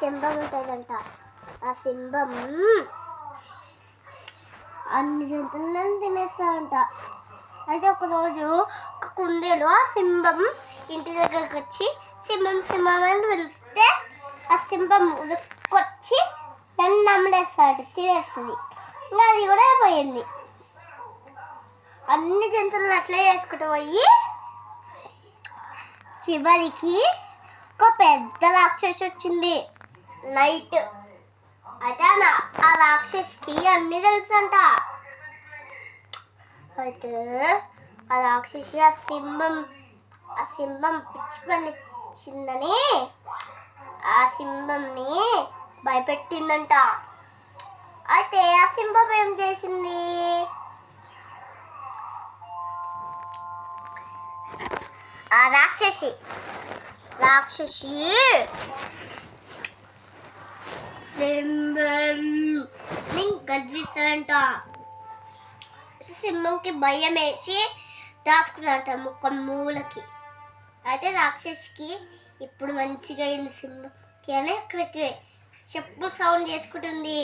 సింహం ఉంటుందంట. ఆ సింహం అన్ని జంతువులను తినేస్తాడంట. అయితే ఒకరోజు ఒక కుందేలు ఆ సింహం ఇంటి దగ్గరకు వచ్చి సింహం సింహం అని పిలిస్తే ఆ సింహం ఉరుక్కొచ్చి దాన్ని నమ్మలేస్తాడు, తినేస్తుంది. ఇంకా అది కూడా అయిపోయింది. అన్ని జంతువులను అట్లే చేసుకుంటూ పోయి చివరికి ఒక పెద్ద రాక్షసి వచ్చింది నైట్. అయితే ఆ రాక్షసికి అన్నీ తెలుసంట. అయితే ఆ రాక్షసి ఆ సింహం పిచ్చి పని చేసిందని ఆ సింహంని భయపెట్టిందంట. అయితే ఆ సింహం ఏం చేసింది? ఆ రాక్షసి సింహంని గద్దిస్తాడంట. సింహంకి భయం వేసి దాచుకున్నాడంట ముక్క మూలకి. అయితే రాక్షసికి ఇప్పుడు మంచిగా అయింది సింహంకి అని అక్కడికి చెప్పు సౌండ్ చేసుకుంటుంది.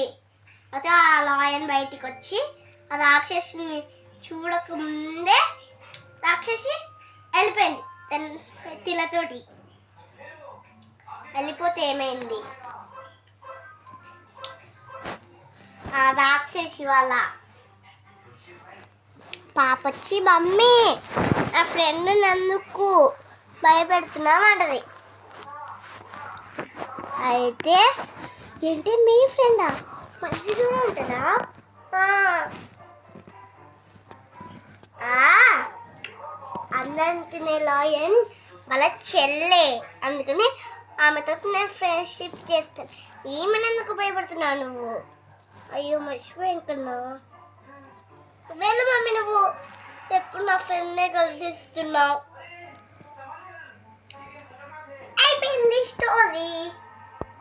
అయితే ఆ లాయన్ బయటికి వచ్చి ఆ రాక్షసిని చూడకముందే రాక్షసి వెళ్ళిపోయింది. తిలతోటి వెళ్ళిపోతే ఏమైంది? ఆ రాక్షసి వాళ్ళ పాప వచ్చి మమ్మీ నా ఫ్రెండ్ నందుకు భయపెడుతున్నాం అంటది. అయితే ఏంటి మీ ఫ్రెండా? మంచిగా ఉంటుందా? అందరిని తినే లాయన్ వాళ్ళ చెల్లె, అందుకని ఆమెతో నేను ఫ్రెండ్షిప్ చేస్తాను. ఈమెను ఎందుకు భయపడుతున్నావు నువ్వు? అయ్యో మర్చిపోయాను కన్నా. వెళ్ళు మమ్మీ, నువ్వు ఎప్పుడు నా ఫ్రెండ్నే కలిసిస్తున్నావు.